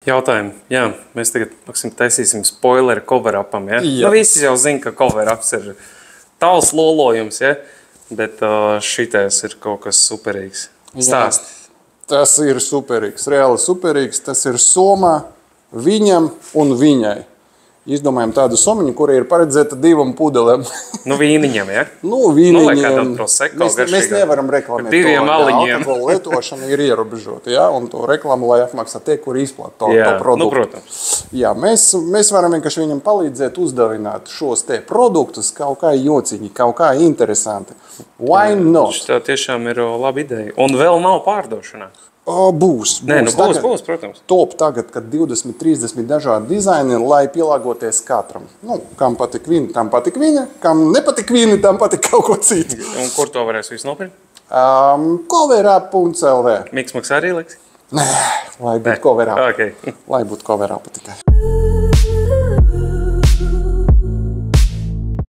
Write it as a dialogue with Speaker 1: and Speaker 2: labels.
Speaker 1: Jautājumu. Jā, mēs tagad taisīsim spoileri cover-upam. Ja?
Speaker 2: Jā.
Speaker 1: Nu, visi jau zina, ka cover-ups ir tāls lolojums, ja? Bet šitais ir kaut kas superīgs. Stāst.
Speaker 2: Tas ir superīgs, reāli superīgs. Tas ir somā viņam un viņai. Izdomājam tādu somiņu, kura ir paredzēta 2 pudelēm.
Speaker 1: Nu, vīniņam, ja?
Speaker 2: Nu, vīniņam.
Speaker 1: Lai kā tādu prosecco garšīgā.
Speaker 2: Mēs nevaram reklamēt
Speaker 1: to, ja
Speaker 2: alkohola lietošana ir ierobežota, ja? Un to reklamu, lai apmaksā tie, kur izplata to produktu.
Speaker 1: Nu, protams.
Speaker 2: Jā, mēs varam vienkārši viņam palīdzēt uzdavināt šos te produktus kaut kā jociņi, kaut kā interesanti. Why not?
Speaker 1: Tā tiešām ir laba ideja. Un vēl nav pārdošanā.
Speaker 2: Būs.
Speaker 1: Nē, nu būs, protams.
Speaker 2: Top tagad, kad 20, 30 dažādi dizaini, lai pielāgoties katram. Nu, kam patik viņa, tam patik viņa, kam nepatik viņa, tam patik kaut ko citu.
Speaker 1: Un kur to varēs visu nopirkt?
Speaker 2: Coverap.lv.
Speaker 1: Miksmaks arī liks?
Speaker 2: Nē, lai būtu coverap.
Speaker 1: Okay.
Speaker 2: Lai būtu coverap tikai.